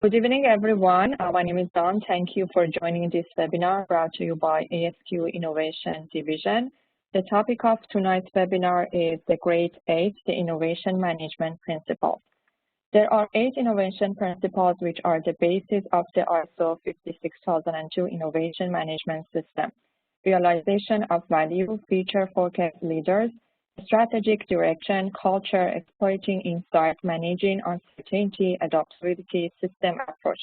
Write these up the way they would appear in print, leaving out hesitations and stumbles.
Good evening, everyone. My name is Dawn. Thank you for joining this webinar brought to you by ASQ Innovation Division. The topic of tonight's webinar is the Grade 8, the Innovation Management Principles. There are 8 innovation principles which are the basis of the ISO 56002 Innovation Management System. Realization of value, feature-focused leaders, strategic direction, culture, exploiting insight, managing uncertainty, adaptability, system approach.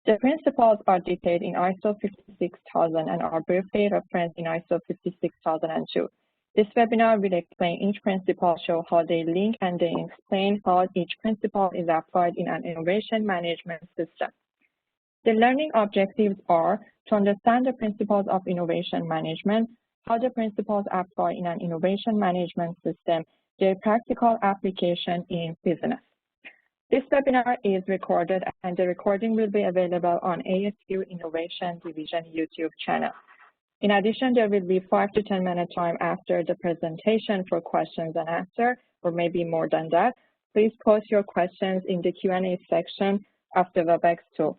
The principles are detailed in ISO 56000 and are briefly referenced in ISO 56002. This webinar will explain each principle, show how they link, and then explain how each principle is applied in an innovation management system. The learning objectives are to understand the principles of innovation management, how the principles apply in an innovation management system, their practical application in business. This webinar is recorded and the recording will be available on ASQ Innovation Division YouTube channel. In addition, there will be 5 to 10 minute time after the presentation for questions and answers, or maybe more than that. Please post your questions in the Q&A section of the WebEx tool.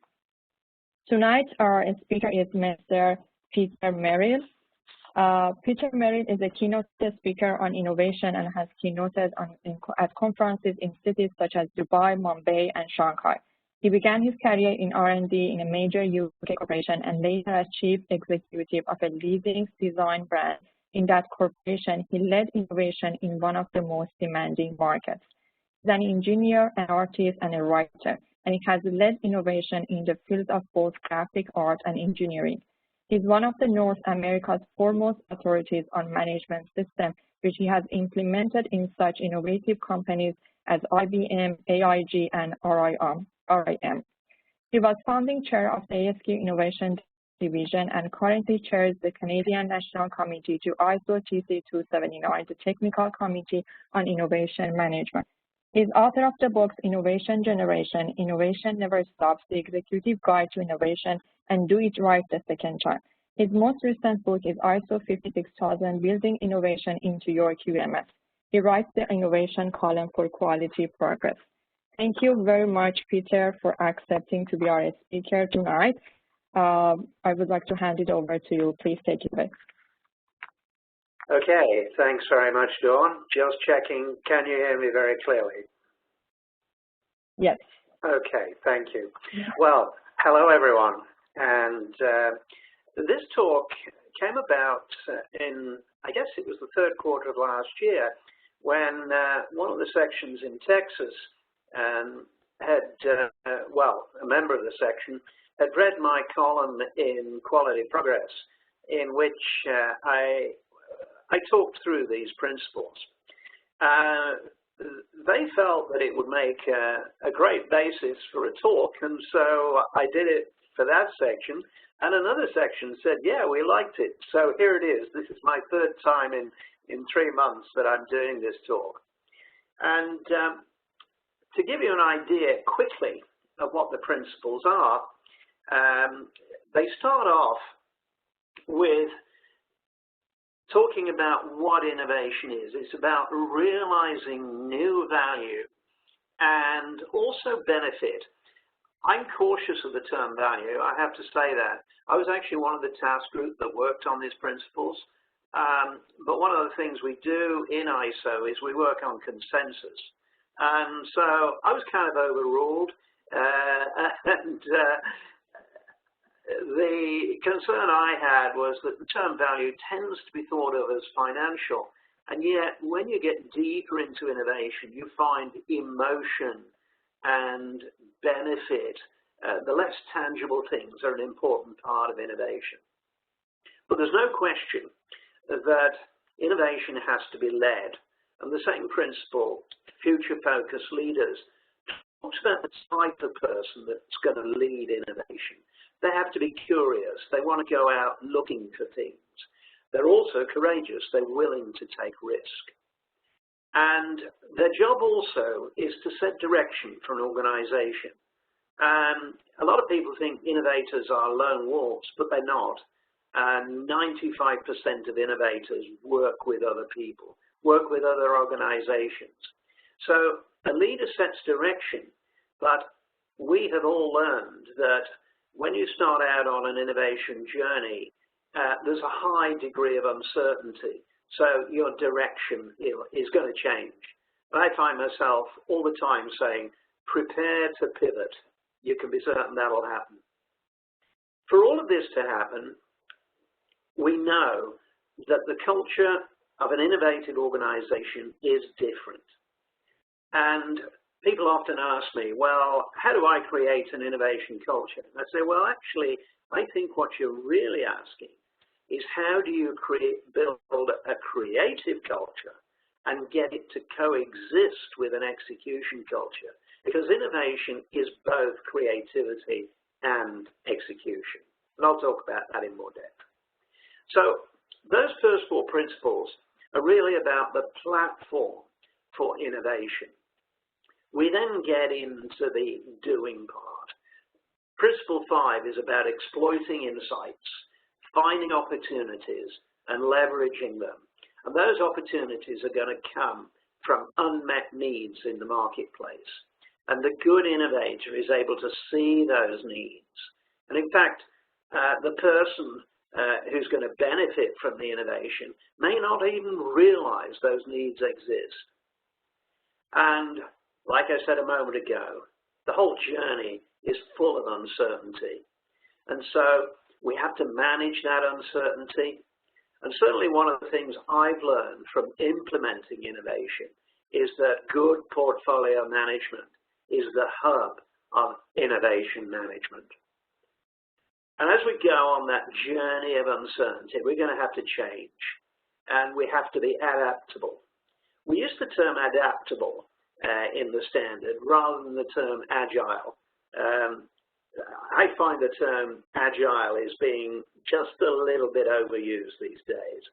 Tonight, our speaker is Mr. Peter Merrill. Peter Merrill is a keynote speaker on innovation and has keynoted at conferences in cities such as Dubai, Mumbai, and Shanghai. He began his career in R&D in a major UK corporation and later as chief executive of a leading design brand. In that corporation, he led innovation in one of the most demanding markets. He's an engineer, an artist, and a writer, and he has led innovation in the field of both graphic art and engineering. He's one of the North America's foremost authorities on management systems, which he has implemented in such innovative companies as IBM, AIG, and RIM. He was founding chair of the ASQ Innovation Division and currently chairs the Canadian National Committee to ISO TC 279, the Technical Committee on Innovation Management. He's author of the books Innovation Generation, Innovation Never Stops, The Executive Guide to Innovation, and Do It Right the Second Time. His most recent book is ISO 56000, Building Innovation into Your QMS. He writes the innovation column for Quality Progress. Thank you very much, Peter, for accepting to be our speaker tonight. I would like to hand it over to you. Please take it away. Okay, thanks very much, Dawn. Just checking, can you hear me very clearly? Yes. Okay, thank you. Well, hello everyone. And this talk came about in, I guess it was the 3rd quarter of last year, when one of the sections in Texas a member of the section had read my column in Quality Progress, in which I talked through these principles. They felt that it would make a great basis for a talk, and so I did it for that section. And another section said, yeah, we liked it. So here it is. This is my 3rd time in 3 months that I'm doing this talk. And to give you an idea quickly of what the principles are, they start off with talking about what innovation is. It's about realizing new value and also benefit. I'm cautious of the term value, I have to say that. I was actually one of the task group that worked on these principles, but one of the things we do in ISO is we work on consensus. And so I was kind of overruled, and the concern I had was that the term value tends to be thought of as financial, and yet when you get deeper into innovation, you find emotion and benefit. The less tangible things are an important part of innovation. But there's no question that innovation has to be led, and the same principle, future-focused leaders, talks about the type of person that's going to lead innovation. They have to be curious. They want to go out looking for things. They're also courageous. They're willing to take risk. And their job also is to set direction for an organization. A lot of people think innovators are lone wolves, but they're not. 95% of innovators work with other people, work with other organizations. So a leader sets direction, but we have all learned that when you start out on an innovation journey, there's a high degree of uncertainty. So your direction is going to change. And I find myself all the time saying, prepare to pivot. You can be certain that'll happen. For all of this to happen, we know that the culture of an innovative organization is different. And people often ask me, well, how do I create an innovation culture? And I say, well, actually, I think what you're really asking is how do you build a creative culture and get it to coexist with an execution culture? Because innovation is both creativity and execution. And I'll talk about that in more depth. So those first four principles are really about the platform for innovation. We then get into the doing part. Principle 5 is about exploiting insights, finding opportunities, and leveraging them. And those opportunities are going to come from unmet needs in the marketplace. And the good innovator is able to see those needs. And in fact, the person who's going to benefit from the innovation may not even realize those needs exist. And like I said a moment ago, the whole journey is full of uncertainty. And so we have to manage that uncertainty. And certainly one of the things I've learned from implementing innovation is that good portfolio management is the hub of innovation management. And as we go on that journey of uncertainty, we're going to have to change, and we have to be adaptable. We use the term adaptable in the standard rather than the term agile. I find the term agile is being just a little bit overused these days,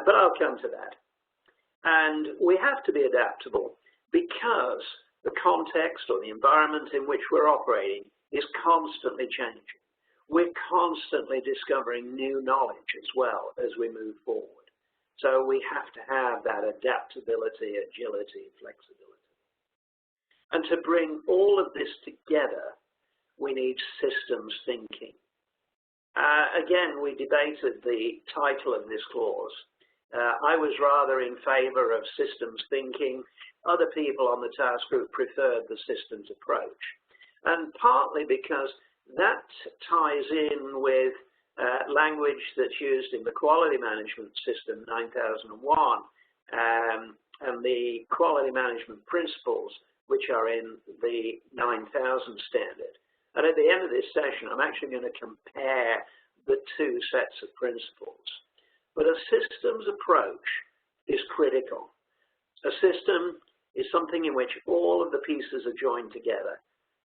but I'll come to that. And we have to be adaptable because the context or the environment in which we're operating is constantly changing. We're constantly discovering new knowledge as well as we move forward. So we have to have that adaptability, agility, flexibility. And to bring all of this together, we need systems thinking. Again, we debated the title of this clause. I was rather in favor of systems thinking. Other people on the task group preferred the systems approach. And partly because that ties in with language that's used in the quality management system 9001 and the quality management principles which are in the 9000 standard. And at the end of this session, I'm actually going to compare the two sets of principles. But a systems approach is critical. A system is something in which all of the pieces are joined together.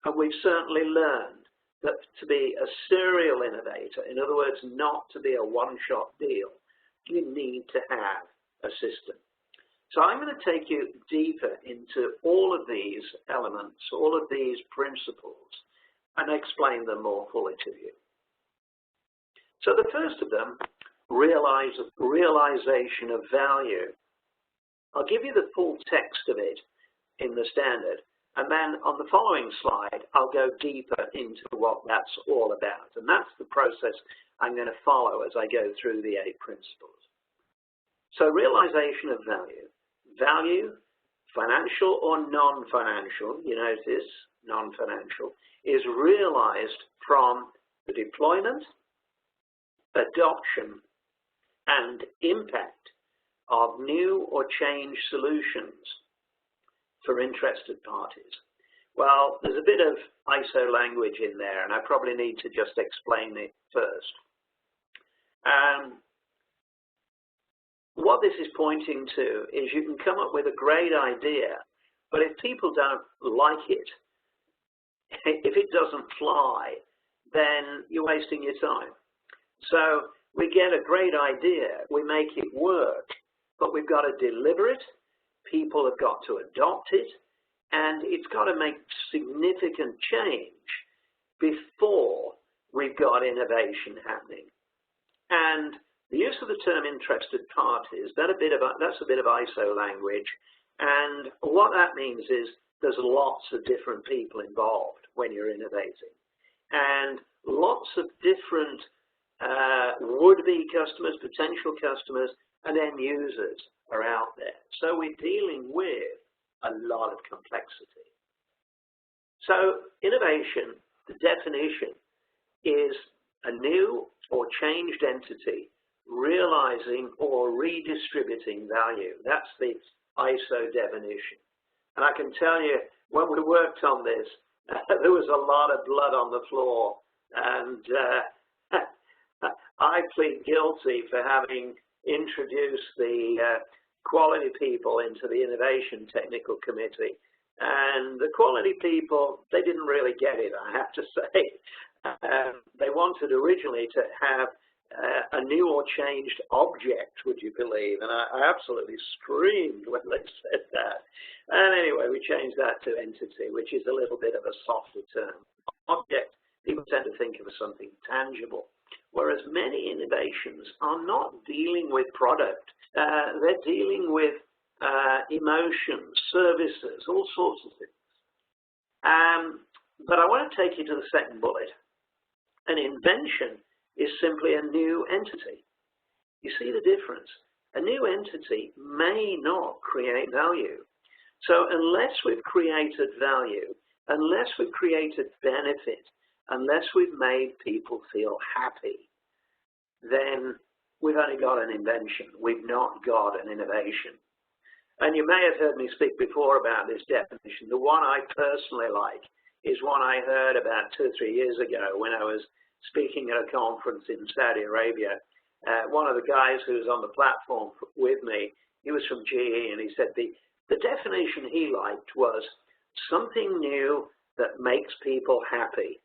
And we've certainly learned that to be a serial innovator, in other words, not to be a one-shot deal, you need to have a system. So I'm going to take you deeper into all of these elements, all of these principles, and explain them more fully to you. So the first of them, realization of value. I'll give you the full text of it in the standard, and then on the following slide, I'll go deeper into what that's all about. And that's the process I'm going to follow as I go through the 8 principles. So realization of value. Value, financial or non-financial, you notice, non-financial, is realized from the deployment, adoption, and impact of new or changed solutions for interested parties. Well, there's a bit of ISO language in there, and I probably need to just explain it first. What this is pointing to is you can come up with a great idea, but if people don't like it, if it doesn't fly, then you're wasting your time. So we get a great idea, we make it work, but we've got to deliver it, people have got to adopt it, and it's got to make significant change before we've got innovation happening. And the use of the term interested parties, that's a bit of ISO language, and what that means is there's lots of different people involved when you're innovating. And lots of different would-be customers, potential customers, and end users are out there. So we're dealing with a lot of complexity. So innovation, the definition, is a new or changed entity realizing or redistributing value. That's the ISO definition. And I can tell you, when we worked on this, there was a lot of blood on the floor. And I plead guilty for having introduced the quality people into the Innovation Technical Committee. And the quality people, they didn't really get it, I have to say. They wanted originally to have a new or changed object, would you believe? And I absolutely screamed when they said that. And anyway, we changed that to entity, which is a little bit of a softer term. Object, people tend to think of as something tangible, whereas many innovations are not dealing with product. They're dealing with emotions, services, all sorts of things. But I want to take you to the second bullet. An invention is simply a new entity. You see the difference? A new entity may not create value. So unless we've created value, unless we've created benefit, unless we've made people feel happy, then we've only got an invention. We've not got an innovation. And you may have heard me speak before about this definition. The one I personally like is one I heard about 2 or 3 years ago when I was speaking at a conference in Saudi Arabia. One of the guys who was on the platform with me, he was from GE, and he said the definition he liked was something new that makes people happy.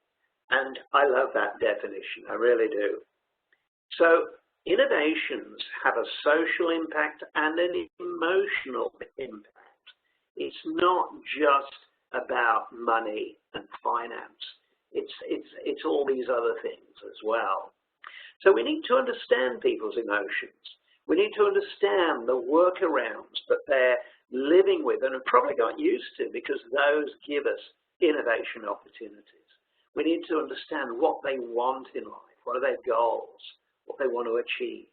And I love that definition, I really do. So innovations have a social impact and an emotional impact. It's not just about money and finance. It's all these other things as well. So we need to understand people's emotions. We need to understand the workarounds that they're living with and have probably got used to, because those give us innovation opportunities. We need to understand what they want in life, what are their goals, what they want to achieve.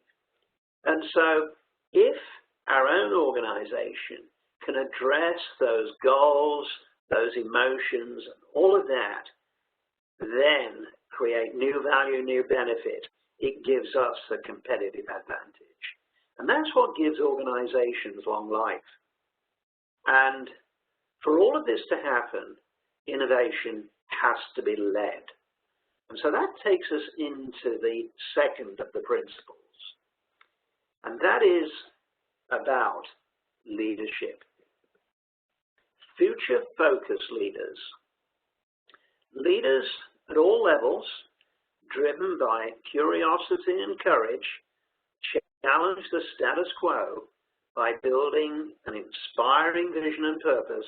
And so if our own organization can address those goals, those emotions, and all of that, then create new value, new benefit, it gives us a competitive advantage. And that's what gives organizations long life. And for all of this to happen, innovation has to be led. And so that takes us into the second of the principles. And that is about leadership. Future-focused leaders. Leaders at all levels, driven by curiosity and courage, challenge the status quo by building an inspiring vision and purpose,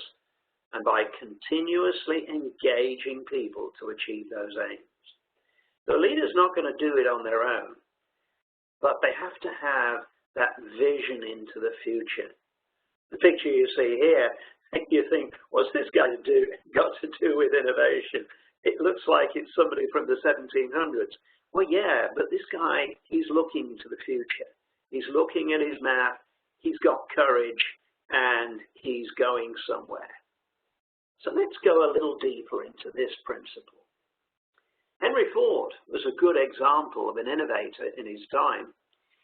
and by continuously engaging people to achieve those aims. The leader's not going to do it on their own, but they have to have that vision into the future. The picture you see here, you think, what's this guy got to do with innovation? It looks like it's somebody from the 1700s. Well, yeah, but this guy, he's looking to the future. He's looking at his map, he's got courage, and he's going somewhere. So let's go a little deeper into this principle. Henry Ford was a good example of an innovator in his time.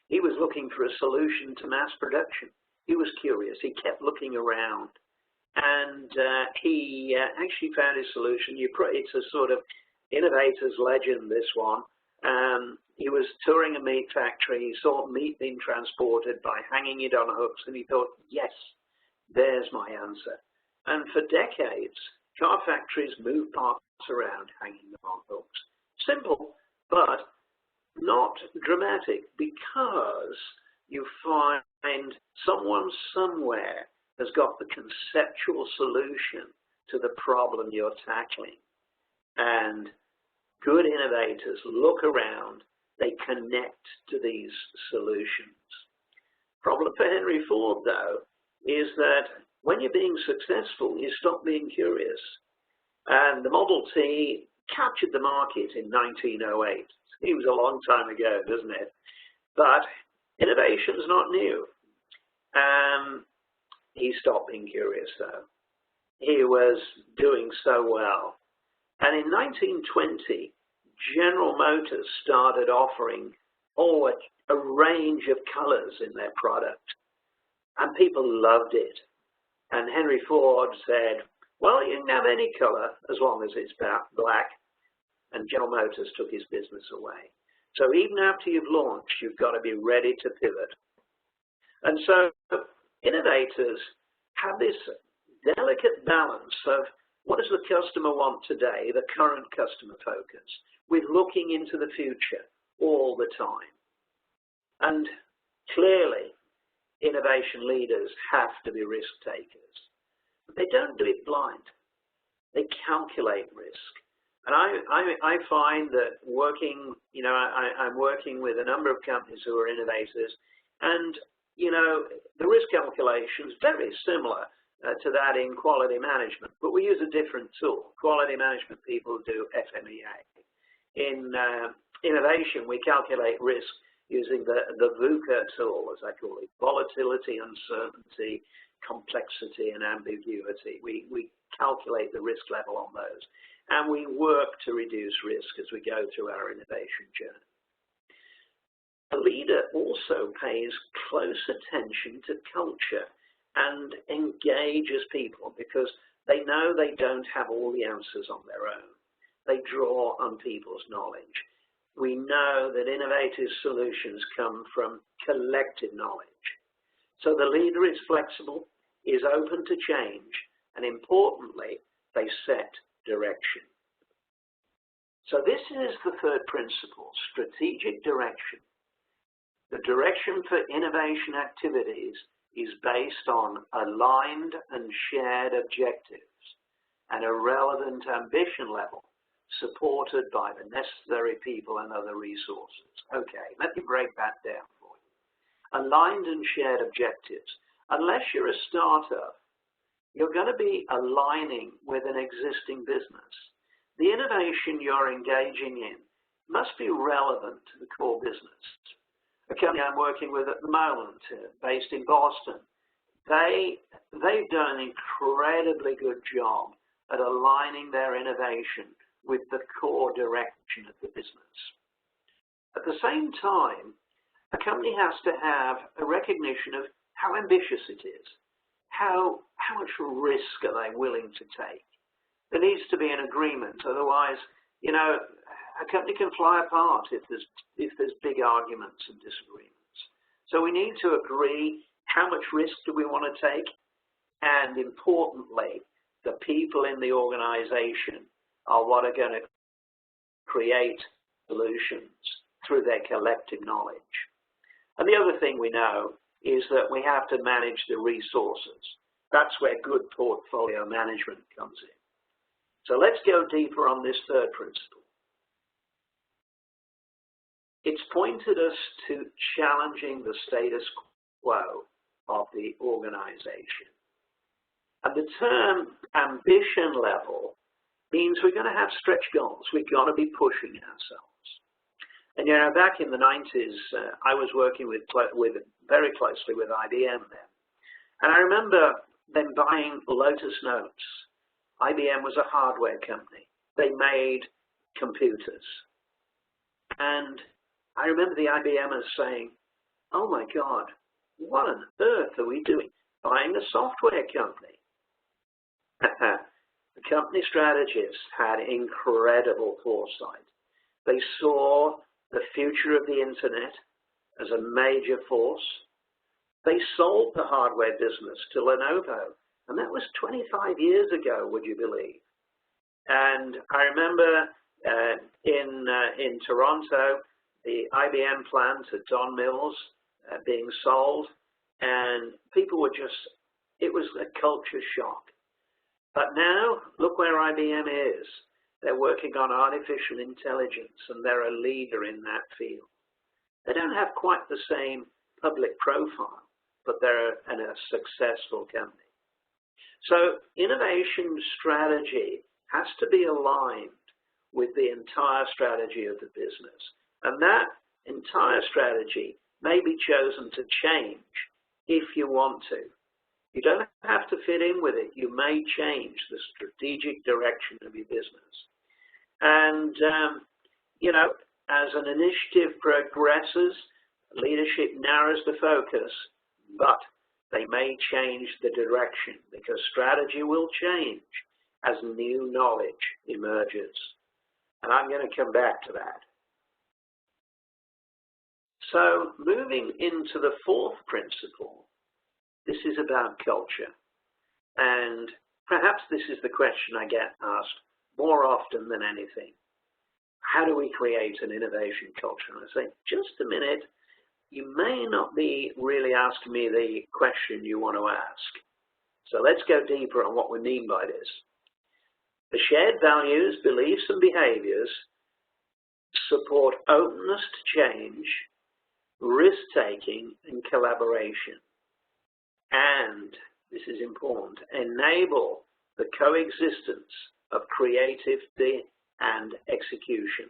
He was looking for a solution to mass production. He was curious. He kept looking around. And he actually found his solution. It's a sort of innovator's legend, this one. He was touring a meat factory. He saw meat being transported by hanging it on hooks, and he thought, yes, there's my answer. And for decades, car factories moved parts around, hanging them on hooks. Simple, but not dramatic, because you find someone somewhere has got the conceptual solution to the problem you're tackling. And good innovators look around, they connect to these solutions. Problem for Henry Ford, though, is that when you're being successful, you stop being curious. And the Model T captured the market in 1908. Seems a long time ago, doesn't it? But innovation's not new. He stopped being curious, though. He was doing so well. And in 1920, General Motors started offering a range of colors in their product. And people loved it. And Henry Ford said, well, you can have any color as long as it's black. And General Motors took his business away. So even after you've launched, you've got to be ready to pivot. And so innovators have this delicate balance of what does the customer want today, the current customer focus, with looking into the future all the time. And clearly, innovation leaders have to be risk takers. But they don't do it blind. They calculate risk. And I find that working, I'm working with a number of companies who are innovators, and, the risk calculation is very similar to that in quality management, but we use a different tool. Quality management people do FMEA. In innovation, we calculate risk using the VUCA tool, as I call it, volatility, uncertainty, complexity, and ambiguity. We calculate the risk level on those, and we work to reduce risk as we go through our innovation journey. A leader also pays close attention to culture and engages people because they know they don't have all the answers on their own. They draw on people's knowledge. We know that innovative solutions come from collective knowledge. So the leader is flexible, is open to change, and importantly, they set direction. So this is the third principle, strategic direction. The direction for innovation activities is based on aligned and shared objectives and a relevant ambition level supported by the necessary people and other resources. Okay, let me break that down for you. Aligned and shared objectives. Unless you're a startup, you're going to be aligning with an existing business. The innovation you're engaging in must be relevant to the core business. A company I'm working with at the moment, based in Boston, they've done an incredibly good job at aligning their innovation with the core direction of the business. At the same time, a company has to have a recognition of how ambitious it is, how much risk are they willing to take. There needs to be an agreement, otherwise, a company can fly apart if there's big arguments and disagreements. So we need to agree how much risk do we want to take, and importantly, the people in the organization are what are going to create solutions through their collective knowledge. And the other thing we know is that we have to manage the resources. That's where good portfolio management comes in. So let's go deeper on this third principle. It's pointed us to challenging the status quo of the organization. And the term ambition level means we're going to have stretch goals. We've got to be pushing ourselves. And back in the 90s, I was working very closely with IBM then. And I remember them buying Lotus Notes. IBM was a hardware company. They made computers. And I remember the IBMers saying, oh my God, what on earth are we doing? Buying a software company. The company strategists had incredible foresight. They saw the future of the internet as a major force. They sold the hardware business to Lenovo, and that was 25 years ago, would you believe? And I remember in Toronto, the IBM plant at Don Mills being sold, and people were it was a culture shock. But now, look where IBM is. They're working on artificial intelligence, and they're a leader in that field. They don't have quite the same public profile, but they're a successful company. So innovation strategy has to be aligned with the entire strategy of the business. And that entire strategy may be chosen to change if you want to. You don't have to fit in with it. You may change the strategic direction of your business. And, you know, as an initiative progresses, leadership narrows the focus, but they may change the direction because strategy will change as new knowledge emerges. And I'm going to come back to that. So moving into the fourth principle, this is about culture. And perhaps this is the question I get asked more often than anything. How do we create an innovation culture? And I say, just a minute, you may not be really asking me the question you want to ask. So let's go deeper on what we mean by this. The shared values, beliefs, and behaviors support openness to change, risk-taking, and collaboration. And, this is important, enable the coexistence of creativity and execution.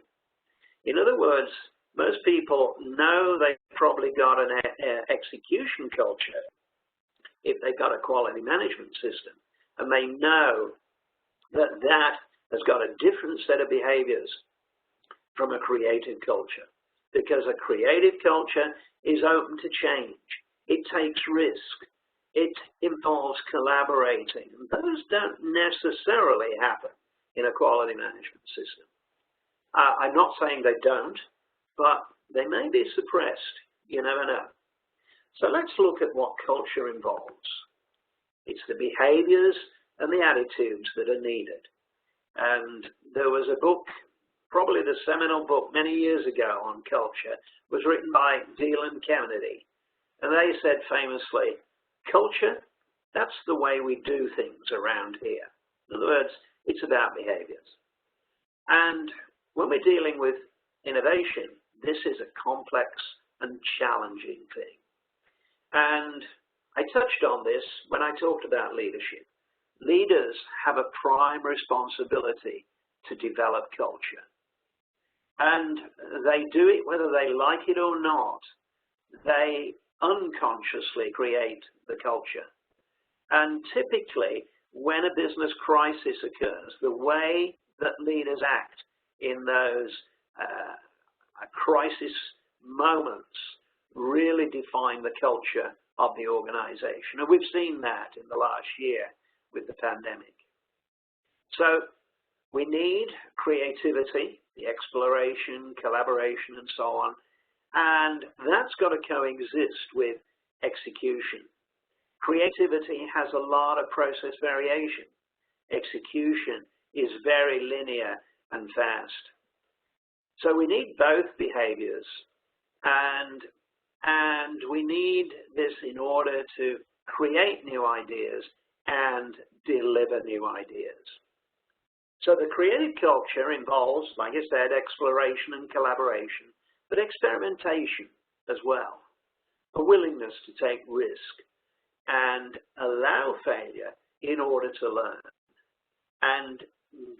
In other words, most people know they've probably got an execution culture if they've got a quality management system, and they know that that has got a different set of behaviors from a creative culture, because a creative culture is open to change. It takes risk. It involves collaborating. And those don't necessarily happen in a quality management system. I'm not saying they don't, but they may be suppressed. You never know. So let's look at what culture involves. It's the behaviors and the attitudes that are needed. And there was a book, probably the seminal book many years ago on culture, was written by Deal and Kennedy. And they said famously, culture, that's the way we do things around here. In other words, it's about behaviors. And when we're dealing with innovation, this is a complex and challenging thing. And I touched on this when I talked about leadership. Leaders have a prime responsibility to develop culture. And they do it whether they like it or not. They unconsciously create the culture. And typically, when a business crisis occurs, the way that leaders act in those crisis moments really define the culture of the organization. And we've seen that in the last year with the pandemic. So we need creativity, the exploration, collaboration, and so on. And that's got to coexist with execution. Creativity has a lot of process variation. Execution is very linear and fast. So we need both behaviors, and we need this in order to create new ideas and deliver new ideas. So the creative culture involves, like I said, exploration and collaboration, but experimentation as well, a willingness to take risk and allow failure in order to learn. And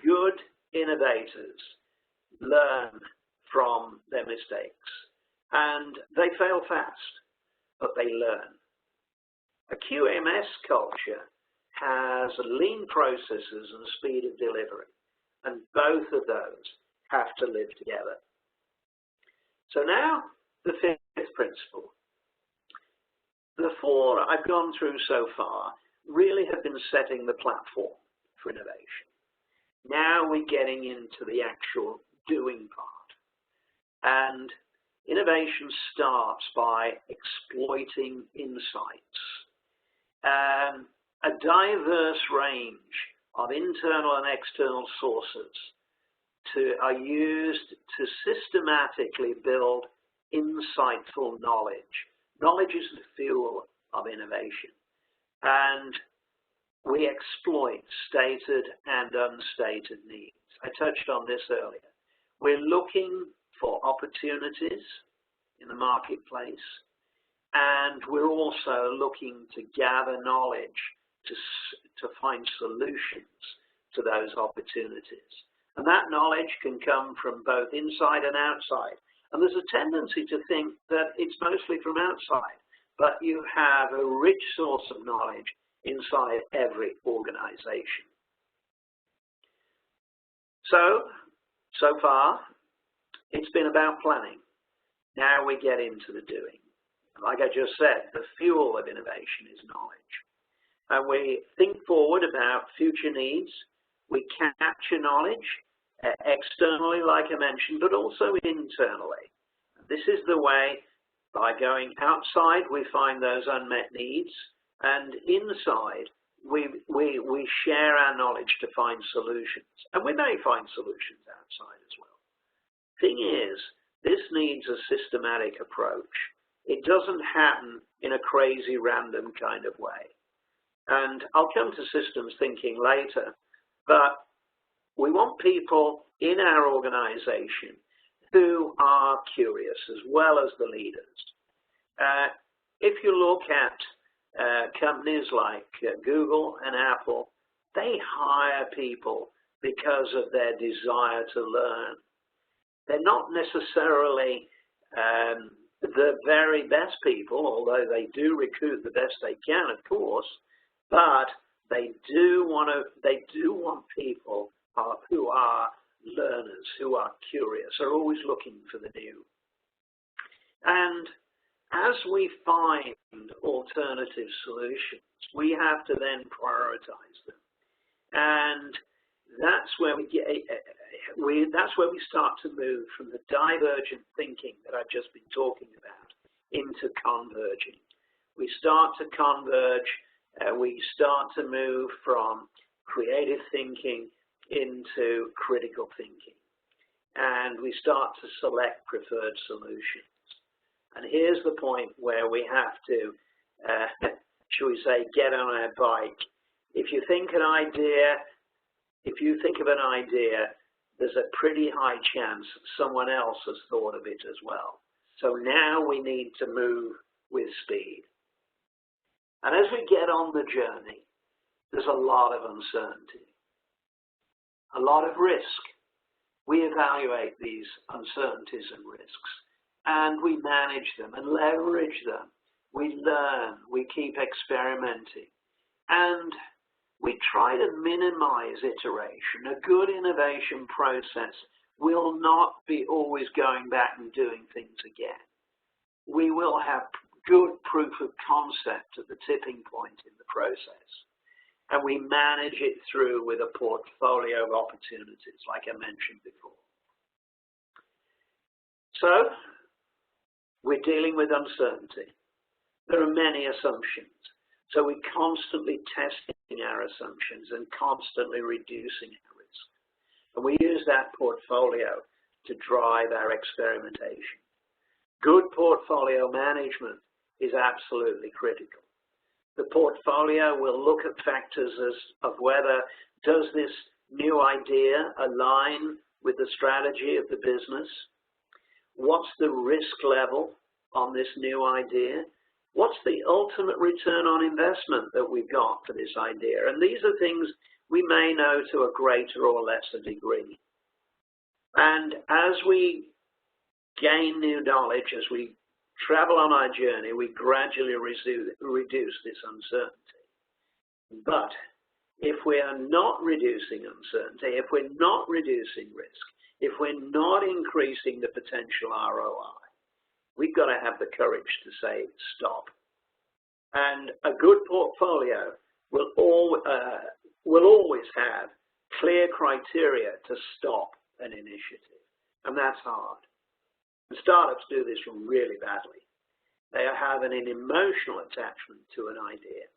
good innovators learn from their mistakes, and they fail fast, but they learn. A QMS culture has lean processes and speed of delivery, and both of those have to live together. So now, the fifth principle. The four I've gone through so far really have been setting the platform for innovation. Now we're getting into the actual doing part. And innovation starts by exploiting insights. A diverse range of internal and external sources are used to systematically build insightful knowledge. Knowledge is the fuel of innovation. And we exploit stated and unstated needs. I touched on this earlier. We're looking for opportunities in the marketplace, and we're also looking to gather knowledge to find solutions to those opportunities. And that knowledge can come from both inside and outside. And there's a tendency to think that it's mostly from outside, but you have a rich source of knowledge inside every organization. So far, it's been about planning. Now we get into the doing. Like I just said, the fuel of innovation is knowledge. And we think forward about future needs. We capture knowledge externally, like I mentioned, but also internally. This is the way, by going outside, we find those unmet needs, and inside, we share our knowledge to find solutions. And we may find solutions outside as well. Thing is, this needs a systematic approach. It doesn't happen in a crazy, random kind of way. And I'll come to systems thinking later, but we want people in our organization who are curious as well as the leaders. If you look at companies like Google and Apple, they hire people because of their desire to learn. They're not necessarily the very best people, although they do recruit the best they can, of course, but they do want people who are learners, who are curious, are always looking for the new. And as we find alternative solutions, we have to then prioritize them. And that's where that's where we start to move from the divergent thinking that I've just been talking about into converging. We start to converge, we start to move from creative thinking into critical thinking. And we start to select preferred solutions. And here's the point where we have to, shall we say, get on our bike. If you think of an idea, there's a pretty high chance someone else has thought of it as well. So now we need to move with speed. And as we get on the journey, there's a lot of uncertainty, a lot of risk. We evaluate these uncertainties and risks, and we manage them and leverage them. We learn, we keep experimenting, and we try to minimize iteration. A good innovation process will not be always going back and doing things again. We will have good proof of concept at the tipping point in the process, and we manage it through with a portfolio of opportunities, like I mentioned before. So, we're dealing with uncertainty. There are many assumptions. So we're constantly testing our assumptions and constantly reducing our risk. And we use that portfolio to drive our experimentation. Good portfolio management is absolutely critical. The portfolio will look at factors of whether does this new idea align with the strategy of the business? What's the risk level on this new idea? What's the ultimate return on investment that we've got for this idea? And these are things we may know to a greater or lesser degree. And as we gain new knowledge, as we travel on our journey, we gradually reduce this uncertainty. But if we are not reducing uncertainty, if we're not reducing risk, if we're not increasing the potential ROI, we've got to have the courage to say stop. And a good portfolio will always have clear criteria to stop an initiative. And that's hard. And startups do this really badly. They have an emotional attachment to an idea.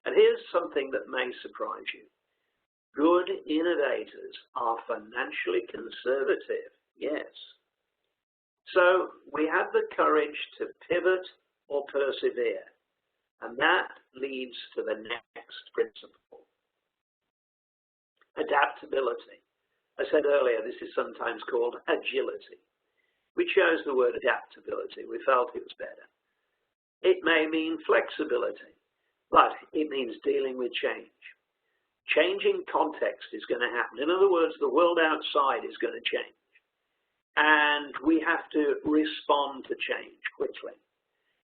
And here's something that may surprise you. Good innovators are financially conservative, yes. So we have the courage to pivot or persevere, and that leads to the next principle. Adaptability. I said earlier, this is sometimes called agility. We chose the word adaptability. We felt it was better. It may mean flexibility. but it means dealing with change. Changing context is going to happen. In other words, the world outside is going to change. And we have to respond to change quickly.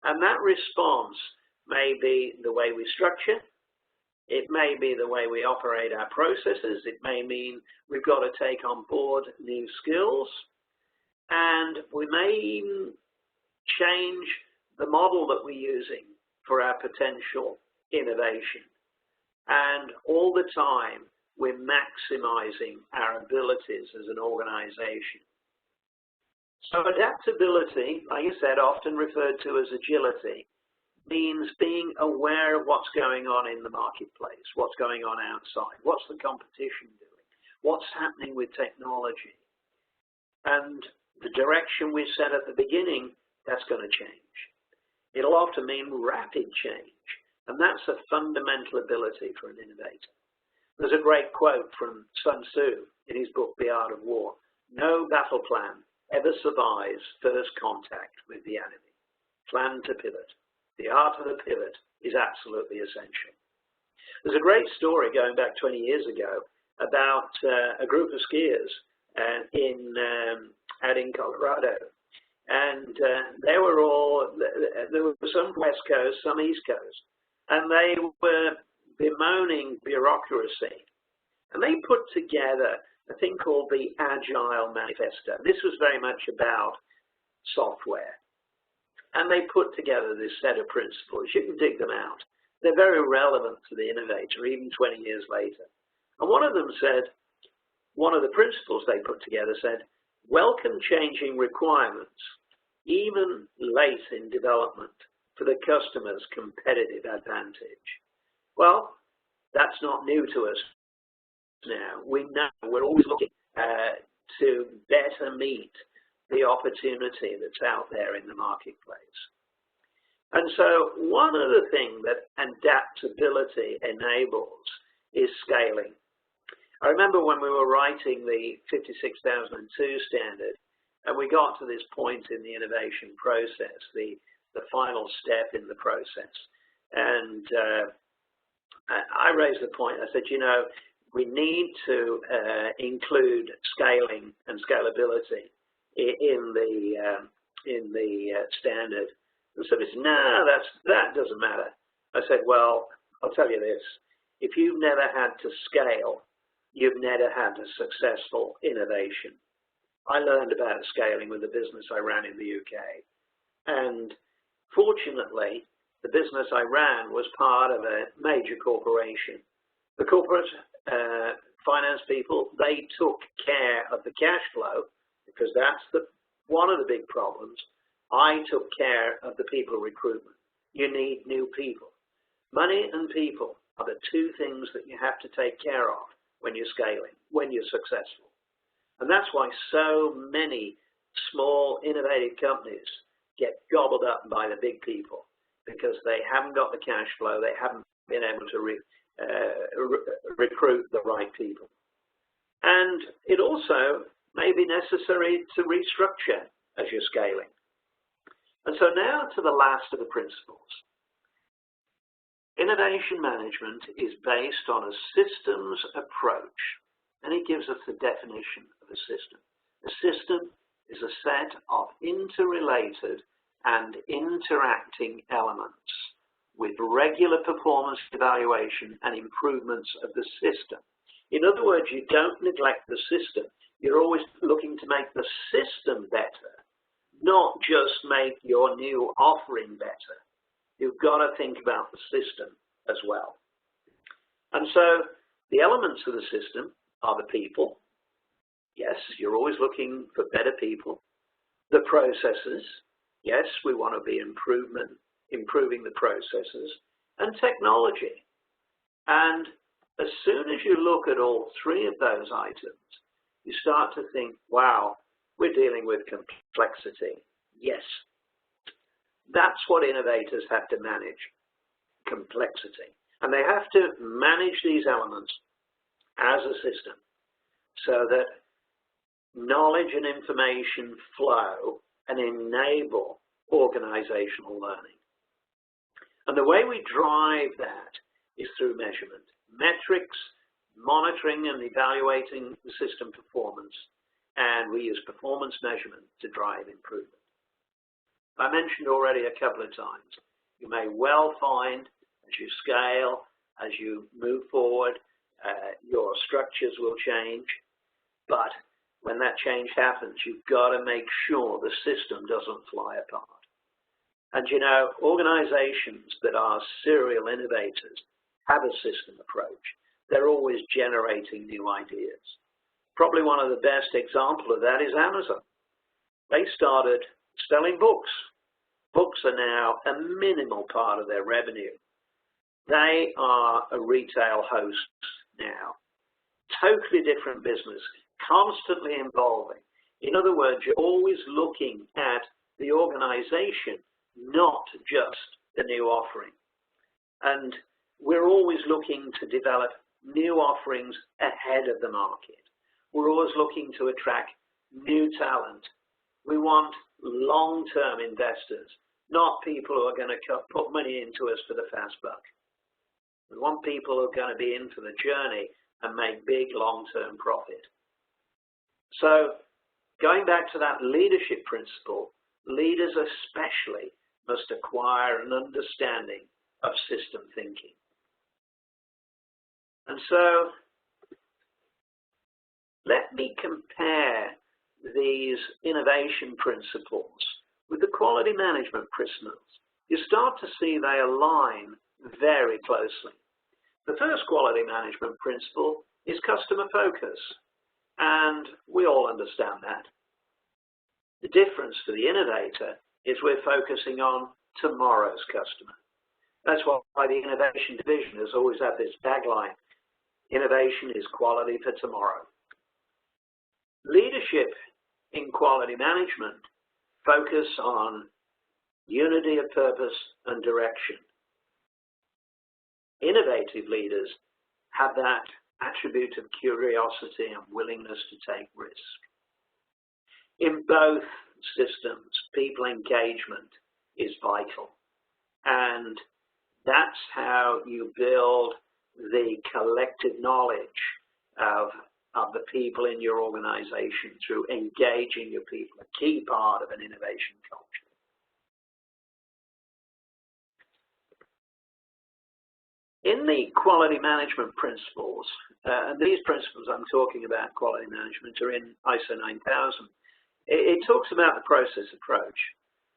And that response may be the way we structure. It may be the way we operate our processes. It may mean we've got to take on board new skills. And we may even change the model that we're using for our potential innovation. And all the time, we're maximizing our abilities as an organization. So adaptability, like I said, often referred to as agility, means being aware of what's going on in the marketplace, what's going on outside, what's the competition doing, what's happening with technology. And the direction we set at the beginning, that's going to change. It'll often mean rapid change, and that's a fundamental ability for an innovator. There's a great quote from Sun Tzu in his book, The Art of War. No battle plan ever survives first contact with the enemy. Plan to pivot. The art of the pivot is absolutely essential. There's a great story going back 20 years ago about a group of skiers out in Colorado. And they were all, there were some West Coast, some East Coast, and they were bemoaning bureaucracy. And they put together a thing called the Agile Manifesto. This was very much about software. And they put together this set of principles. You can dig them out. They're very relevant to the innovator, even 20 years later. And one of them said, one of the principles they put together said, welcome changing requirements, even late in development, for the customer's competitive advantage. Well, that's not new to us now. We know we're always looking to better meet the opportunity that's out there in the marketplace. And so one of the things that adaptability enables is scaling. I remember when we were writing the 56002 standard, and we got to this point in the innovation process, the final step in the process. And I raised the point, I said, you know, we need to include scaling and scalability in the standard. And so they said, no, that doesn't matter. I said, well, I'll tell you this. If you've never had to scale, you've never had a successful innovation. I learned about scaling with the business I ran in the UK. And fortunately, the business I ran was part of a major corporation. The corporate finance people, they took care of the cash flow, because that's one of the big problems. I took care of the people recruitment. You need new people. Money and people are the two things that you have to take care of when you're scaling, when you're successful. And that's why so many small, innovative companies get gobbled up by the big people, because they haven't got the cash flow, they haven't been able to recruit the right people. And it also may be necessary to restructure as you're scaling. And so now to the last of the principles. Innovation management is based on a systems approach, and it gives us the definition of a system. A system is a set of interrelated and interacting elements with regular performance evaluation and improvements of the system. In other words, you don't neglect the system. You're always looking to make the system better, not just make your new offering better. You've got to think about the system as well. And so the elements of the system are the people. Yes, you're always looking for better people. The processes. Yes, we want to be improving the processes. And technology. And as soon as you look at all three of those items, you start to think, wow, we're dealing with complexity. Yes, that's what innovators have to manage, complexity. And they have to manage these elements as a system so that knowledge and information flow and enable organizational learning. And the way we drive that is through measurement. Metrics, monitoring and evaluating the system performance, and we use performance measurement to drive improvement. I mentioned already a couple of times, you may well find as you scale, as you move forward, your structures will change, but when that change happens, you've got to make sure the system doesn't fly apart. And you know, organizations that are serial innovators have a system approach. They're always generating new ideas. Probably one of the best examples of that is Amazon. They started selling books. Books are now a minimal part of their revenue. They are a retail host now. Totally different business, constantly evolving. In other words, you're always looking at the organization, not just the new offering. And we're always looking to develop new offerings ahead of the market. We're always looking to attract new talent. We want long-term investors, not people who are going to put money into us for the fast buck. We want people who are going to be in for the journey and make big long-term profit. So going back to that leadership principle, leaders especially must acquire an understanding of system thinking. And so let me compare these innovation principles with the quality management principles. You start to see they align very closely. The first quality management principle is customer focus, and we all understand that. The difference for the innovator is we're focusing on tomorrow's customer. That's why the innovation division has always had this tagline, innovation is quality for tomorrow. Leadership in quality management focus on unity of purpose and direction. Innovative leaders have that attribute of curiosity and willingness to take risk. In both systems, people engagement is vital, and that's how you build the collective knowledge of the people in your organization through engaging your people, a key part of an innovation culture. In the quality management principles, and these principles I'm talking about, quality management, are in ISO 9000. It talks about the process approach.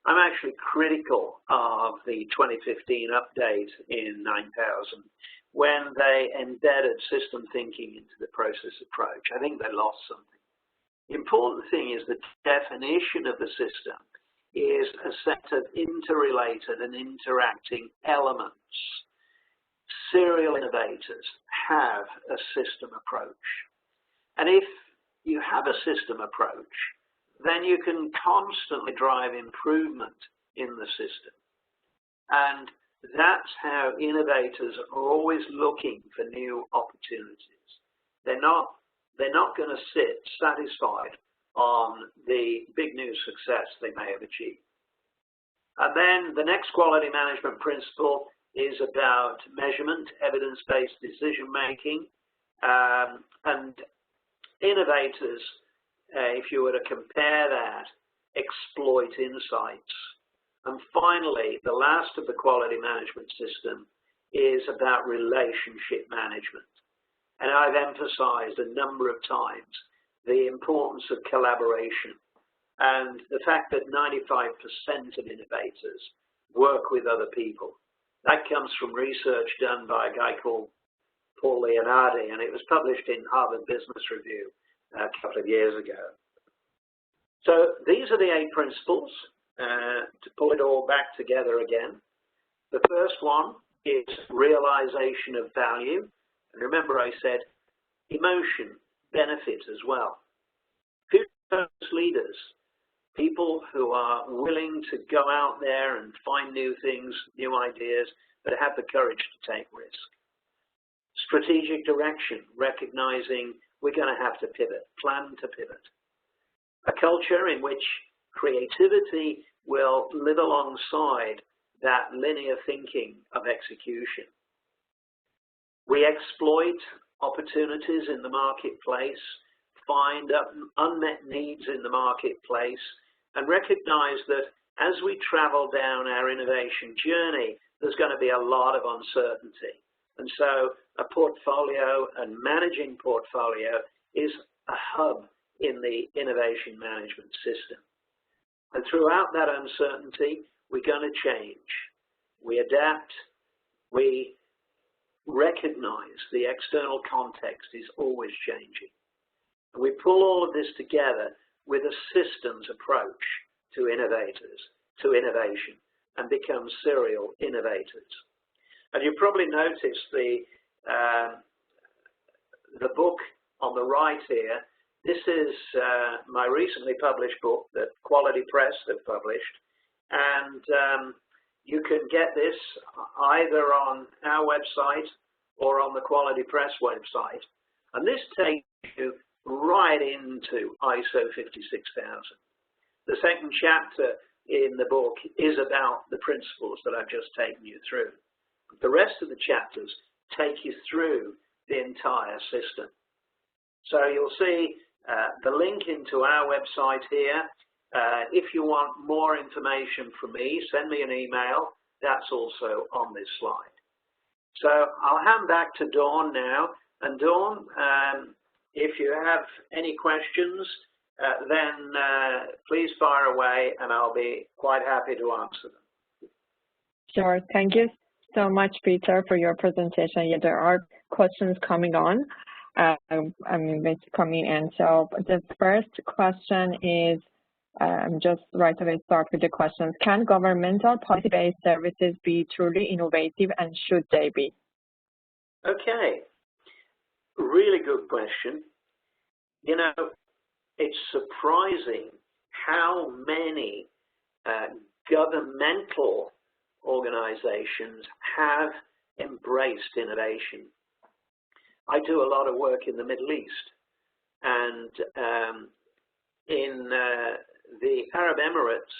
I'm actually critical of the 2015 update in 9000 when they embedded system thinking into the process approach. I think they lost something. The important thing is the definition of the system is a set of interrelated and interacting elements. Serial innovators have a system approach. And if you have a system approach, then you can constantly drive improvement in the system. And that's how innovators are always looking for new opportunities. They're not going to sit satisfied on the big new success they may have achieved. And then the next quality management principle is about measurement, evidence-based decision-making, and innovators, if you were to compare that, exploit insights. And finally, the last of the quality management system is about relationship management. And I've emphasized a number of times the importance of collaboration and the fact that 95% of innovators work with other people. That comes from research done by a guy called Paul Leonardi, and it was published in Harvard Business Review a couple of years ago. So these are the 8 principles. To pull it all back together again. The first one is realization of value. And remember I said emotion, benefit as well. Future leaders, people who are willing to go out there and find new things, new ideas, but have the courage to take risk. Strategic direction, recognizing we're going to have to pivot, plan to pivot. A culture in which creativity will live alongside that linear thinking of execution. We exploit opportunities in the marketplace, find unmet needs in the marketplace, and recognize that as we travel down our innovation journey, there's going to be a lot of uncertainty. And so a portfolio and managing portfolio is a hub in the innovation management system. And throughout that uncertainty, we're going to change. We adapt. We recognize the external context is always changing. And we pull all of this together with a systems approach to innovators, to innovation, and become serial innovators. And you probably noticed the book on the right here. This is my recently published book that Quality Press have published. And you can get this either on our website or on the Quality Press website. And this takes you right into ISO 56000. The second chapter in the book is about the principles that I've just taken you through. The rest of the chapters take you through the entire system. So you'll see the link into our website here. If you want more information from me, send me an email. That's also on this slide. So I'll hand back to Dawn now. And Dawn, if you have any questions, then please fire away and I'll be quite happy to answer them. Sure. Thank you so much, Peter, for your presentation. Yeah, there are questions coming on. It's coming in. So the first question is, just right away start with the questions. Can governmental policy-based services be truly innovative, and should they be? Okay, really good question. You know, it's surprising how many governmental organizations have embraced innovation. I do a lot of work in the Middle East, and in the Arab Emirates,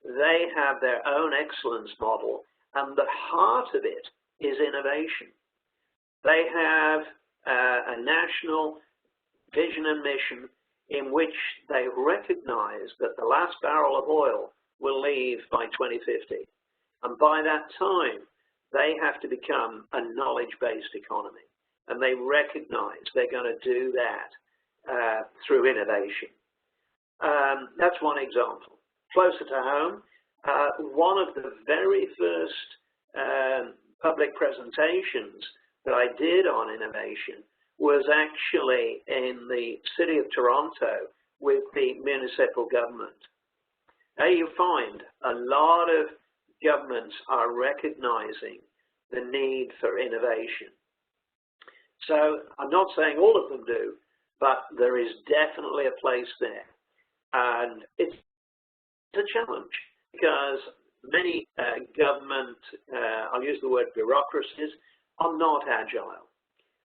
they have their own excellence model, and the heart of it is innovation. They have a national vision and mission in which they recognize that the last barrel of oil will leave by 2050. And by that time, they have to become a knowledge-based economy. And they recognize they're going to do that through innovation. That's one example. Closer to home, one of the very first public presentations that I did on innovation was actually in the city of Toronto with the municipal government. Now you find a lot of governments are recognizing the need for innovation. So I'm not saying all of them do, but there is definitely a place there. And it's a challenge because many government, I'll use the word bureaucracies, are not agile.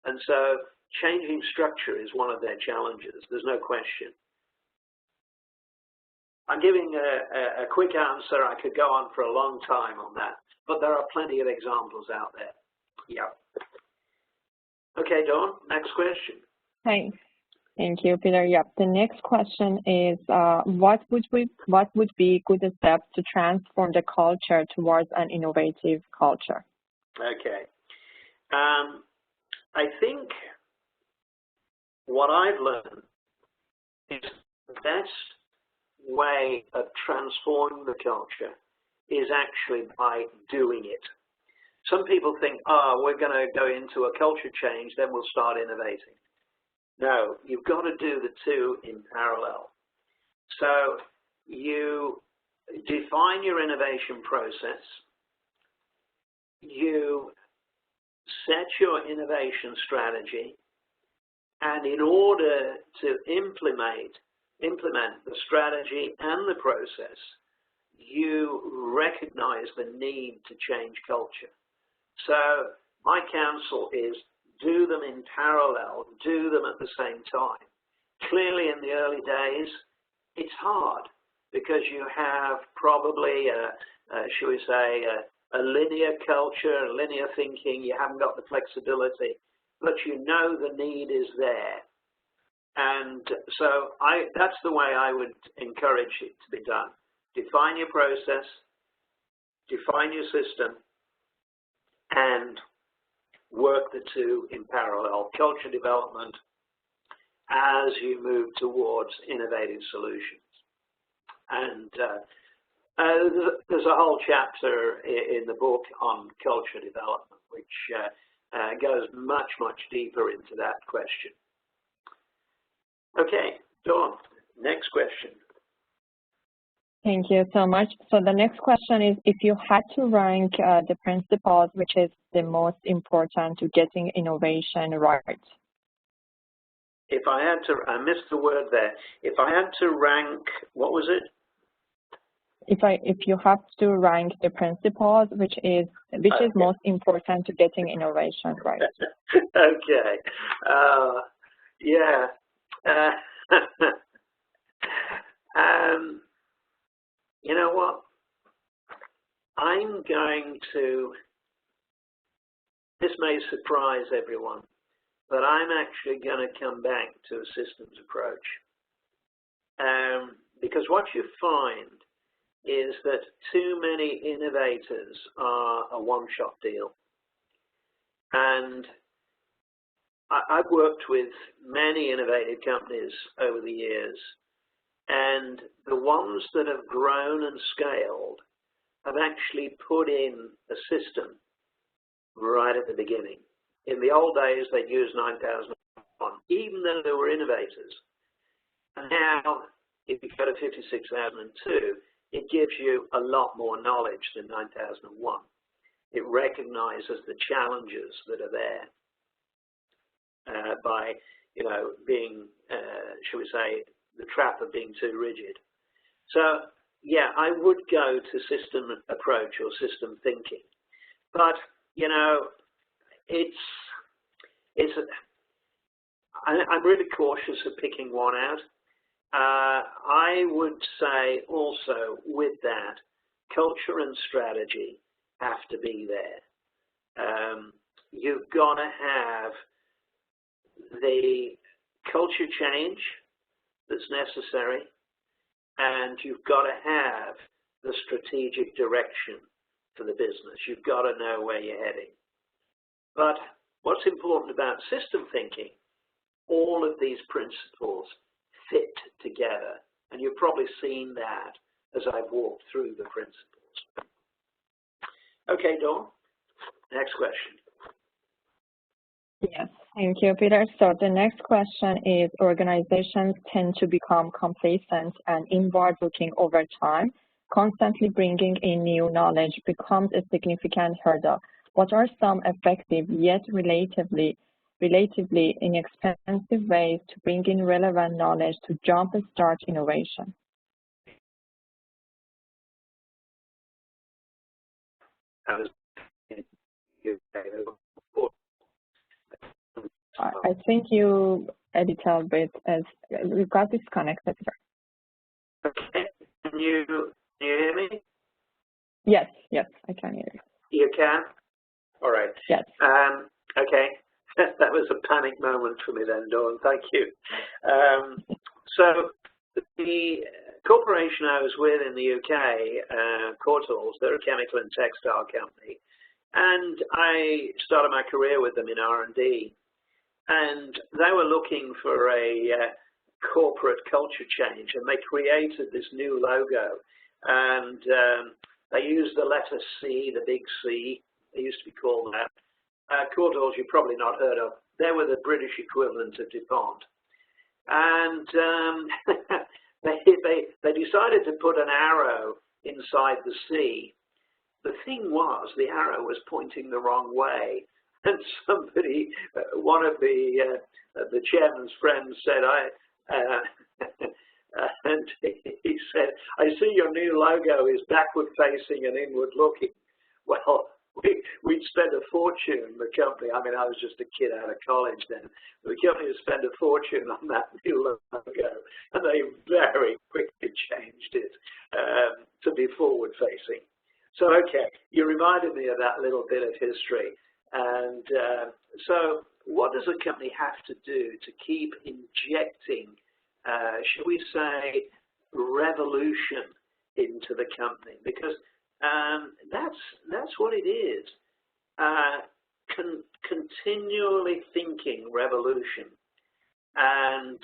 And so changing structure is one of their challenges. There's no question. I'm giving a quick answer. I could go on for a long time on that, but there are plenty of examples out there. Yeah. Okay, Dawn, next question. Thanks. Thank you, Peter. Yep. The next question is, what would be good steps to transform the culture towards an innovative culture? Okay. I think what I've learned is the best way of transforming the culture is actually by doing it. Some people think, oh, we're going to go into a culture change, then we'll start innovating. No, you've got to do the two in parallel. So you define your innovation process, you set your innovation strategy, and in order to implement the strategy and the process, you recognize the need to change culture. So my counsel is do them in parallel, do them at the same time. Clearly in the early days, it's hard because you have probably, shall we say, a linear culture, linear thinking, you haven't got the flexibility, but you know the need is there. And so that's the way I would encourage it to be done. Define your process, define your system, and work the two in parallel, culture development as you move towards innovative solutions. And there's a whole chapter in the book on culture development, which goes much, much deeper into that question. Okay, Dawn, next question. Thank you so much. So the next question is, if you had to rank the principles which is the most important to getting innovation right? If I had to, I missed the word there. If I had to rank, what was it? If you have to rank the principles which is most important to getting innovation right? Okay. Yeah. You know what? I'm going to, this may surprise everyone, but I'm actually going to come back to a systems approach. Because what you find is that too many innovators are a one-shot deal. And I've worked with many innovative companies over the years, and the ones that have grown and scaled have actually put in a system right at the beginning. In the old days, they'd use 9001, even though they were innovators. And now, if you go to 56002, it gives you a lot more knowledge than 9001. It recognizes the challenges that are there by, being, shall we say, the trap of being too rigid. So, yeah, I would go to system approach or system thinking. But, I'm really cautious of picking one out. I would say also with that, culture and strategy have to be there. You've got to have the culture change that's necessary, and you've got to have the strategic direction for the business. You've got to know where you're heading. But what's important about system thinking, all of these principles fit together, and you've probably seen that as I've walked through the principles. Okay, Dawn, next question. Yes, thank you, Peter. So the next question is, organizations tend to become complacent and inward-looking over time. Constantly bringing in new knowledge becomes a significant hurdle. What are some effective yet relatively inexpensive ways to bring in relevant knowledge to jumpstart innovation? I think you a little bit as we got disconnected here. Okay, can you hear me? Yes, I can hear you. You can? All right. Yes. Okay, that was a panic moment for me then, Dawn. Thank you. So the corporation I was with in the UK, Courtaulds, they're a chemical and textile company, and I started my career with them in R&D. And they were looking for a corporate culture change, and they created this new logo. And they used the letter C, the big C, they used to be called that. Courtaulds, you've probably not heard of. They were the British equivalent of DuPont. And they decided to put an arrow inside the C. The thing was, the arrow was pointing the wrong way. And somebody, one of the chairman's friends said, and he said, I see your new logo is backward facing and inward looking. Well, we'd spent a fortune, the company, I mean, I was just a kid out of college then, the company had spent a fortune on that new logo, and they very quickly changed it to be forward facing. So, okay, you reminded me of that little bit of history. And so what does a company have to do to keep injecting, shall we say, revolution into the company? Because that's what it is. Continually thinking revolution. And,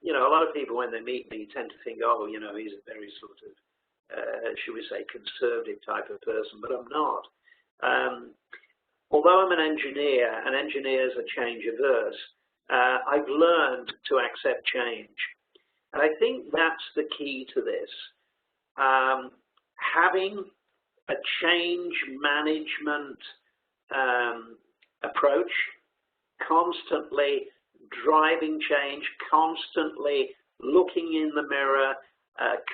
you know, a lot of people, when they meet me, tend to think, oh, you know, he's a very sort of, should we say, conservative type of person, but I'm not. Although I'm an engineer, and engineers are change averse, I've learned to accept change. And I think that's the key to this. Having a change management approach, constantly driving change, constantly looking in the mirror,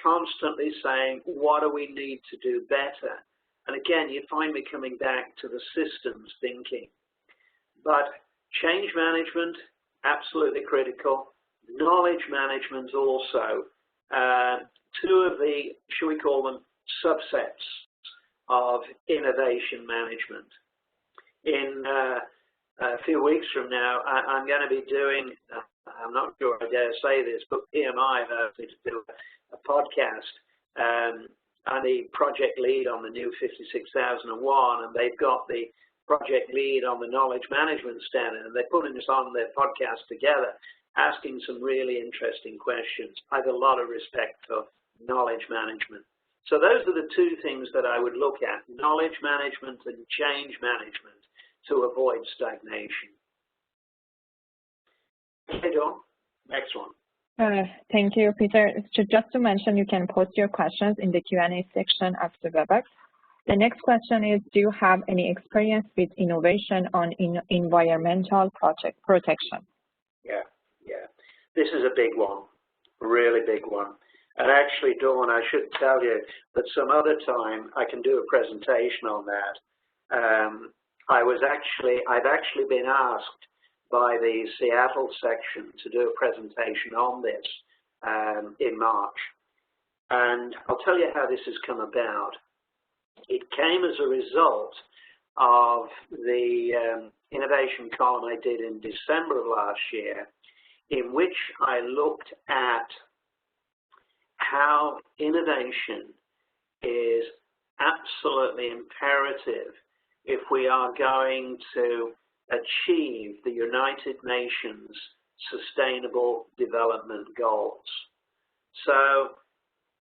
constantly saying, what do we need to do better? And again, you find me coming back to the systems thinking. But change management, absolutely critical. Knowledge management also. Two of the, shall we call them, subsets of innovation management. In a few weeks from now, I'm going to be doing, I'm not sure I dare say this, but PMI have asked me to do a podcast. I'm the project lead on the new 56001, and they've got the project lead on the knowledge management standard, and they're putting us on their podcast together, asking some really interesting questions. I have a lot of respect for knowledge management. So those are the two things that I would look at, knowledge management and change management, to avoid stagnation. Okay, Dawn, next one. Thank you, Peter. Just to mention, you can post your questions in the Q&A section after WebEx. The next question is, do you have any experience with innovation on environmental protection? Yeah. This is a big one, a really big one. And actually, Dawn, I should tell you that some other time I can do a presentation on that. I've actually been asked by the Seattle section to do a presentation on this in March. And I'll tell you how this has come about. It came as a result of the innovation column I did in December of last year, in which I looked at how innovation is absolutely imperative if we are going to achieve the United Nations Sustainable Development Goals. So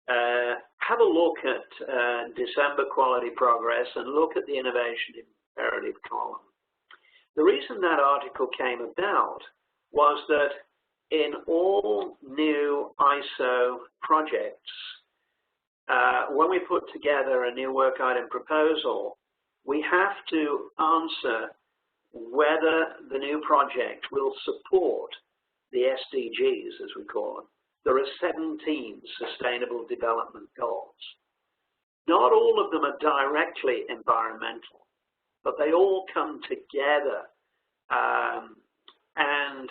have a look at December Quality Progress and look at the Innovation Imperative column. The reason that article came about was that in all new ISO projects, when we put together a new work item proposal, we have to answer whether the new project will support the SDGs, as we call them. There are 17 Sustainable Development Goals. Not all of them are directly environmental, but they all come together. And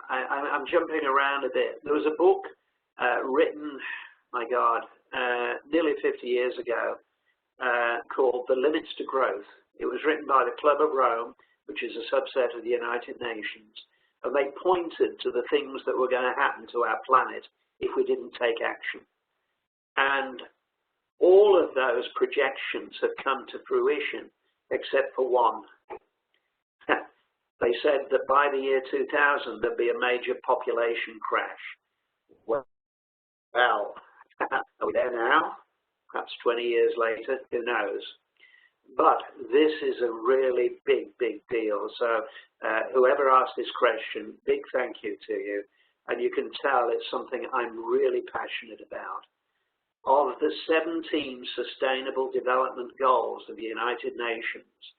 I'm jumping around a bit. There was a book written, my God, nearly 50 years ago, called The Limits to Growth. It was written by the Club of Rome, which is a subset of the United Nations, and they pointed to the things that were going to happen to our planet if we didn't take action. And all of those projections have come to fruition, except for one. They said that by the year 2000, there'd be a major population crash. Well, are we there now? Perhaps 20 years later, who knows? But this is a really big, big deal. So whoever asked this question, big thank you to you. And you can tell it's something I'm really passionate about. Of the 17 Sustainable Development Goals of the United Nations,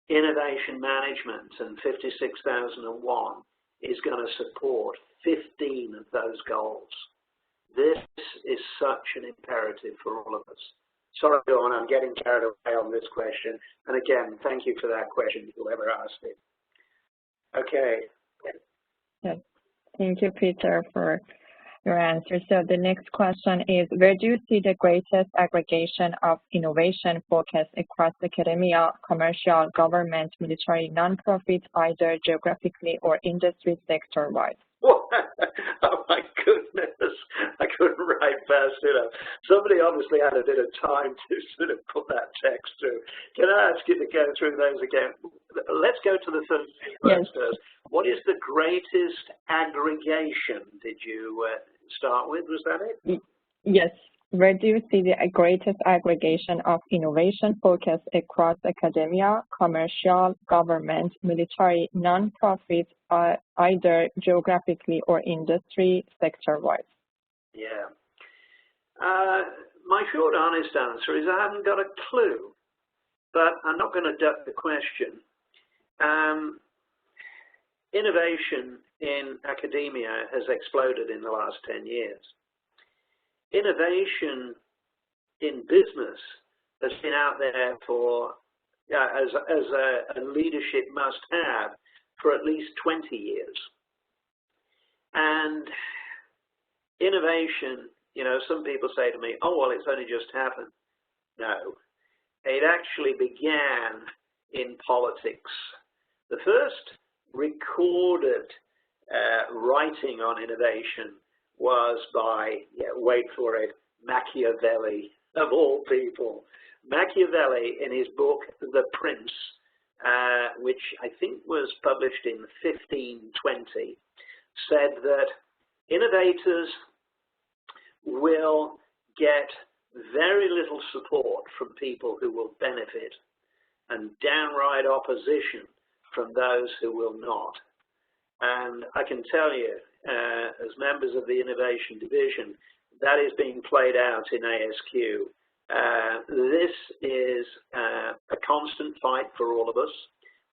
innovation management and 56001 is going to support 15 of those goals. This is such an imperative for all of us. Sorry, Dawn, I'm getting carried away on this question. And again, thank you for that question, whoever asked it. Okay. Yes. Thank you, Peter, for your answer. So the next question is, where do you see the greatest aggregation of innovation focus across academia, commercial, government, military, nonprofit, either geographically or industry sector-wise? Oh my goodness, I couldn't write fast enough. Somebody obviously had a bit of time to sort of put that text through. Can I ask you to go through those again? Let's go to the first sequence first. What is the greatest aggregation? Did you start with? Was that it? Yes. Where do you see the greatest aggregation of innovation focus across academia, commercial, government, military, nonprofit, either geographically or industry sector-wise? Yeah. My short, honest answer is I haven't got a clue, but I'm not going to duck the question. Innovation in academia has exploded in the last 10 years. Innovation in business has been out there for, as a leadership must-have for at least 20 years. And innovation, you know, some people say to me, oh, well, it's only just happened. No, it actually began in politics. The first recorded writing on innovation was by, wait for it, Machiavelli, of all people. Machiavelli, in his book, The Prince, which I think was published in 1520, said that innovators will get very little support from people who will benefit and downright opposition from those who will not. And I can tell you, as members of the Innovation Division, that is being played out in ASQ. This is a constant fight for all of us.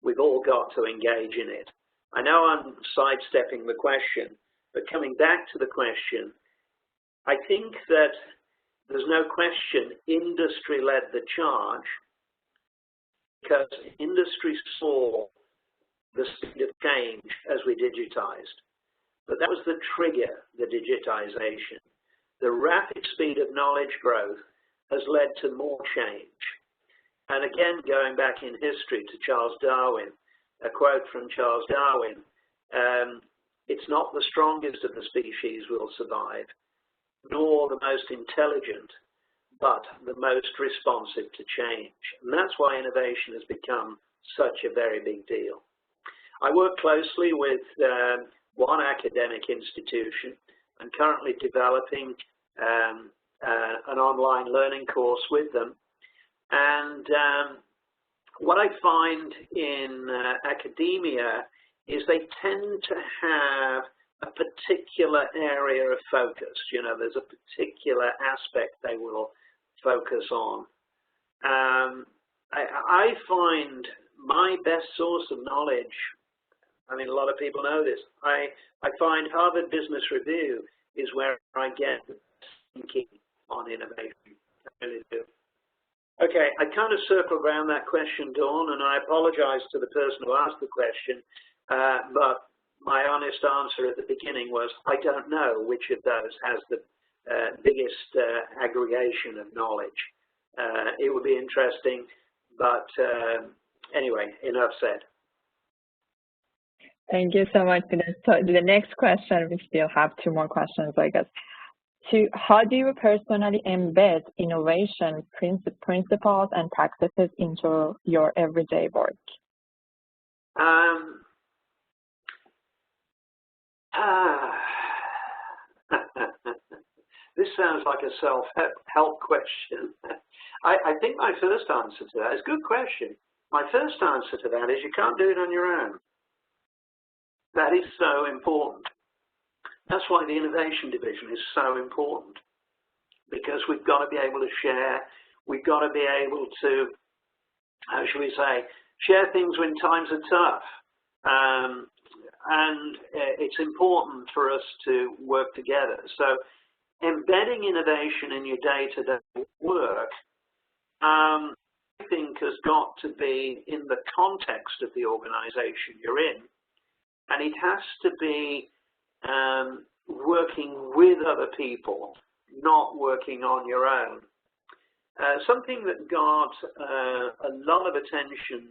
We've all got to engage in it. I know I'm sidestepping the question, but coming back to the question, I think that there's no question industry led the charge because industry saw the speed of change as we digitized. But that was the trigger, the digitization. The rapid speed of knowledge growth has led to more change. And again, going back in history to Charles Darwin, a quote from Charles Darwin, it's not the strongest of the species will survive, nor the most intelligent, but the most responsive to change. And that's why innovation has become such a very big deal. I work closely with one academic institution and currently developing an online learning course with them. And what I find in academia is they tend to have a particular area of focus. You know, there's a particular aspect they will focus on. I find my best source of knowledge, I mean, a lot of people know this, I find Harvard Business Review is where I get thinking on innovation. I really do. Okay, I kind of circled around that question, Dawn, and I apologize to the person who asked the question, but my honest answer at the beginning was, I don't know which of those has the biggest aggregation of knowledge. It would be interesting, but anyway, enough said. Thank you so much. So the next question, we still have two more questions, I guess. How do you personally embed innovation principles and practices into your everyday work? This sounds like a self-help question. I think my first answer to that is a good question. My first answer to that is you can't do it on your own. That is so important. That's why the Innovation Division is so important, because we've got to be able to share, we've got to be able to, how should we say, share things when times are tough. And it's important for us to work together. So embedding innovation in your day-to-day work, I think has got to be in the context of the organization you're in. And it has to be working with other people, not working on your own. Something that got a lot of attention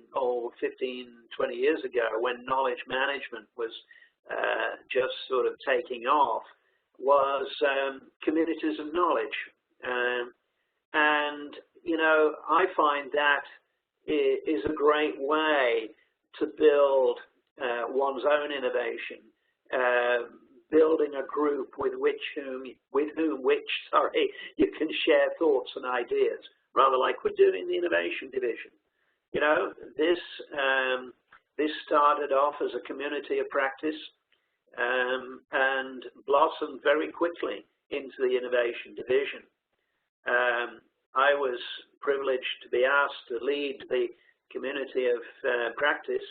15, 20 years ago when knowledge management was just sort of taking off was communities of knowledge. And, you know, I find that is a great way to build one's own innovation, building a group with whom you can share thoughts and ideas, rather like we're doing in the innovation division. You know, this started off as a community of practice and blossomed very quickly into the innovation division. I was privileged to be asked to lead the community of practice,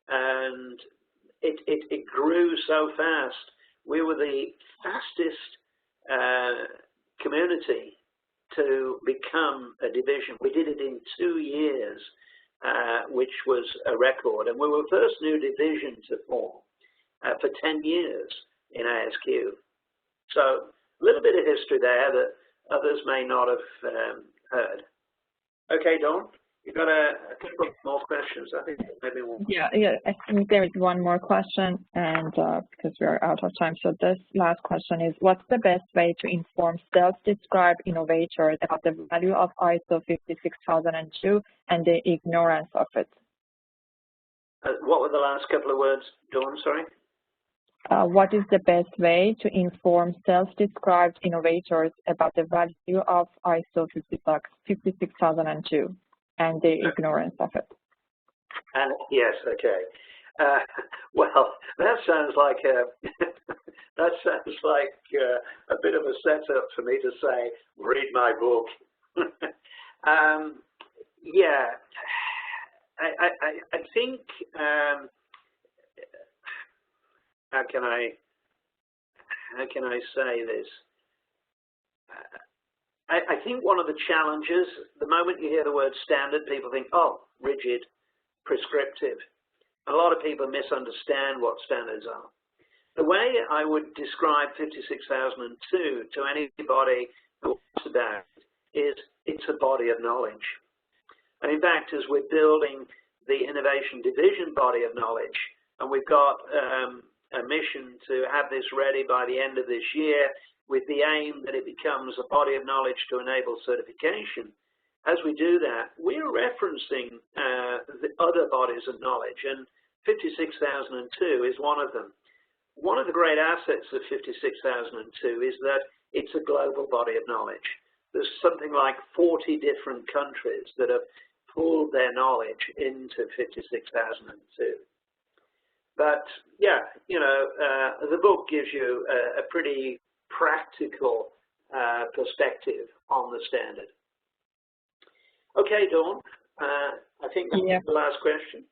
and it grew so fast. We were the fastest community to become a division. We did it in 2 years, which was a record, and we were the first new division to form for 10 years in ASQ. So a little bit of history there that others may not have heard. Okay, Dawn, you got a couple of more questions. I think maybe one. Yeah, I think there is one more question, and because we are out of time. So this last question is, what's the best way to inform self-described innovators about the value of ISO 56002 and the ignorance of it? What were the last couple of words, Dawn, sorry? What is the best way to inform self-described innovators about the value of ISO 56002 and the ignorance of it? And yes, okay. Well, that sounds like a bit of a setup for me to say, read my book. Yeah, I think. How can I say this? I think one of the challenges, the moment you hear the word standard, people think, oh, rigid, prescriptive. A lot of people misunderstand what standards are. The way I would describe 56002 to anybody who wants about it is it's a body of knowledge. And in fact, as we're building the innovation division body of knowledge, and we've got a mission to have this ready by the end of this year with the aim that it becomes a body of knowledge to enable certification. As we do that, we're referencing the other bodies of knowledge, and 56002 is one of them. One of the great assets of 56002 is that it's a global body of knowledge. There's something like 40 different countries that have pulled their knowledge into 56002. But yeah, you know, the book gives you a pretty practical perspective on the standard. Okay, Dawn, I think that was the last question.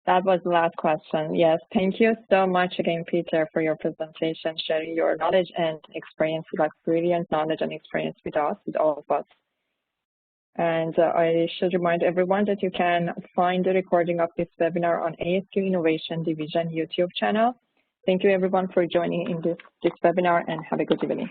That was the last question. Yes, thank you so much again, Peter, for your presentation, sharing your knowledge and experience, like brilliant knowledge and experience with us, with all of us. And I should remind everyone that you can find the recording of this webinar on ASQ Innovation Division YouTube channel. Thank you everyone for joining in this webinar, and have a good evening.